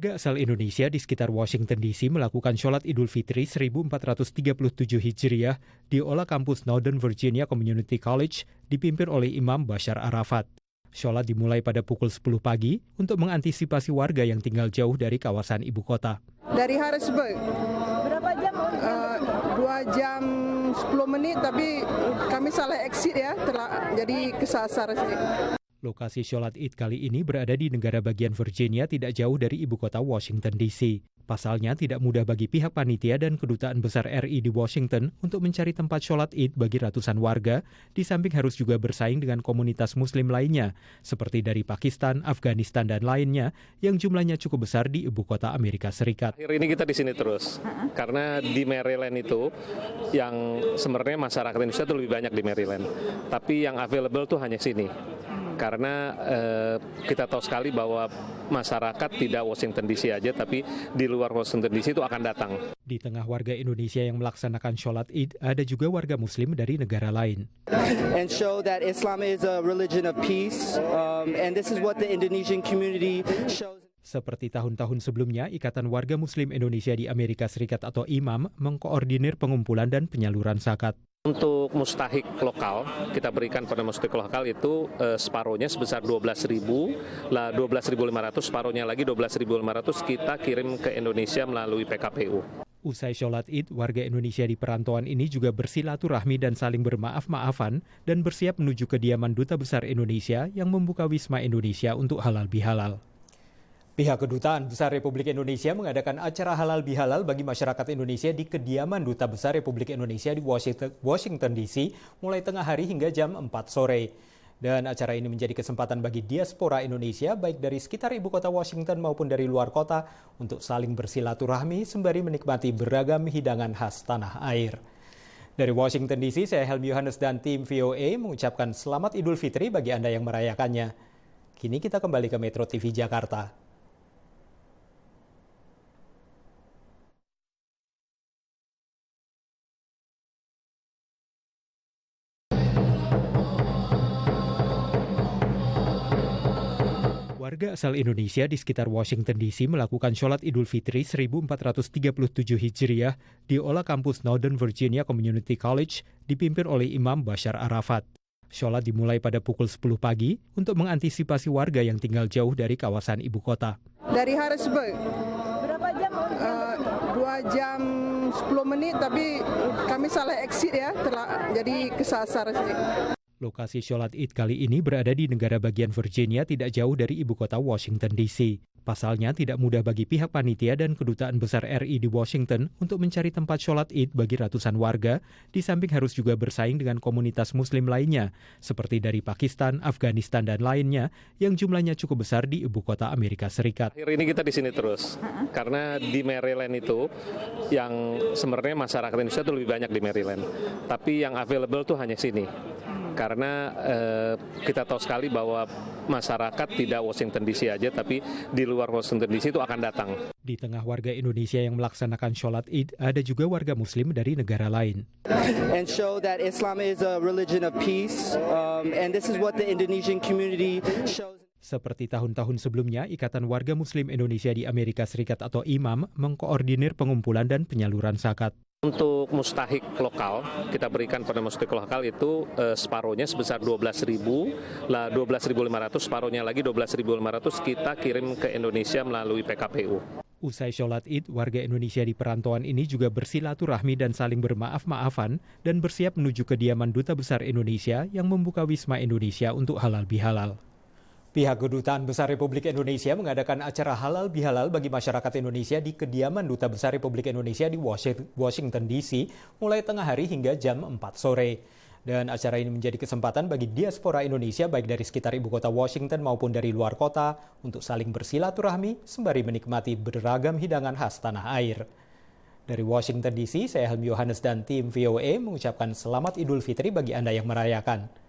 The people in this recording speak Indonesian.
Warga asal Indonesia di sekitar Washington DC melakukan sholat Idul Fitri 1437 Hijriah di Ola kampus Northern Virginia Community College dipimpin oleh Imam Bashar Arafat. Sholat dimulai pada pukul 10 pagi untuk mengantisipasi warga yang tinggal jauh dari kawasan ibu kota. Dari Harrisburg. Berapa jam? 2 jam 10 menit, tapi kami salah exit ya, jadi kesasar sih. Lokasi sholat Id kali ini berada di negara bagian Virginia tidak jauh dari ibu kota Washington DC. Pasalnya tidak mudah bagi pihak panitia dan kedutaan besar RI di Washington untuk mencari tempat sholat Id bagi ratusan warga, di samping harus juga bersaing dengan komunitas muslim lainnya, seperti dari Pakistan, Afghanistan, dan lainnya, yang jumlahnya cukup besar di ibu kota Amerika Serikat. Akhir ini kita di sini terus, karena di Maryland itu, yang sebenarnya masyarakat Indonesia itu lebih banyak di Maryland, tapi yang available tuh hanya sini. Karena kita tahu sekali bahwa masyarakat tidak Washington DC aja, tapi di luar Washington DC itu akan datang. Di tengah warga Indonesia yang melaksanakan sholat Id, ada juga warga Muslim dari negara lain. And show that Islam is a religion of peace, and this is what the Indonesian community shows. Seperti tahun-tahun sebelumnya, Ikatan Warga Muslim Indonesia di Amerika Serikat atau IMAM mengkoordinir pengumpulan dan penyaluran zakat. Untuk mustahik lokal, kita berikan pada mustahik lokal itu separuhnya sebesar 12.000, lah 12.500, separuhnya lagi 12.500 kita kirim ke Indonesia melalui PKPU. Usai sholat Id, warga Indonesia di perantauan ini juga bersilaturahmi dan saling bermaaf-maafan dan bersiap menuju kediaman Duta Besar Indonesia yang membuka Wisma Indonesia untuk halal bihalal. Pihak Kedutaan Besar Republik Indonesia mengadakan acara halal bihalal bagi masyarakat Indonesia di kediaman Duta Besar Republik Indonesia di Washington DC mulai tengah hari hingga jam 4 sore. Dan acara ini menjadi kesempatan bagi diaspora Indonesia baik dari sekitar ibu kota Washington maupun dari luar kota untuk saling bersilaturahmi sembari menikmati beragam hidangan khas tanah air. Dari Washington DC, saya Helmi Yohanes dan tim VOA mengucapkan selamat Idul Fitri bagi Anda yang merayakannya. Kini kita kembali ke Metro TV Jakarta. Warga asal Indonesia di sekitar Washington DC melakukan sholat Idul Fitri 1437 Hijriah di Ola kampus Northern Virginia Community College dipimpin oleh Imam Bashar Arafat. Sholat dimulai pada pukul 10 pagi untuk mengantisipasi warga yang tinggal jauh dari kawasan ibu kota. Dari Harrisburg. Berapa jam? 2 jam 10 menit, tapi kami salah exit ya, jadi kesasar sih. Lokasi sholat Id kali ini berada di negara bagian Virginia tidak jauh dari ibu kota Washington DC. Pasalnya tidak mudah bagi pihak panitia dan kedutaan besar RI di Washington untuk mencari tempat sholat Id bagi ratusan warga, di samping harus juga bersaing dengan komunitas muslim lainnya, seperti dari Pakistan, Afghanistan, dan lainnya, yang jumlahnya cukup besar di ibu kota Amerika Serikat. Akhir ini kita di sini terus, karena di Maryland itu, yang sebenarnya masyarakat Indonesia itu lebih banyak di Maryland, tapi yang available tuh hanya sini. Karena kita tahu sekali bahwa masyarakat tidak Washington DC aja, tapi di luar Washington DC itu akan datang. Di tengah warga Indonesia yang melaksanakan sholat Id, ada juga warga Muslim dari negara lain. And show that Islam is a religion of peace, and this is what the Indonesian community shows. Seperti tahun-tahun sebelumnya, Ikatan Warga Muslim Indonesia di Amerika Serikat atau IMAM mengkoordinir pengumpulan dan penyaluran zakat. Untuk mustahik lokal, kita berikan pada mustahik lokal itu separuhnya sebesar 12.000, lah 12.500, separuhnya lagi 12.500 kita kirim ke Indonesia melalui PKPU. Usai sholat Id, warga Indonesia di perantauan ini juga bersilaturahmi dan saling bermaaf-maafan dan bersiap menuju kediaman Duta Besar Indonesia yang membuka Wisma Indonesia untuk halal bihalal. Pihak Kedutaan Besar Republik Indonesia mengadakan acara halal bihalal bagi masyarakat Indonesia di kediaman Duta Besar Republik Indonesia di Washington DC mulai tengah hari hingga jam 4 sore. Dan acara ini menjadi kesempatan bagi diaspora Indonesia baik dari sekitar ibu kota Washington maupun dari luar kota untuk saling bersilaturahmi sembari menikmati beragam hidangan khas tanah air. Dari Washington DC, saya Helmi Yohanes dan tim VOA mengucapkan selamat Idul Fitri bagi Anda yang merayakan.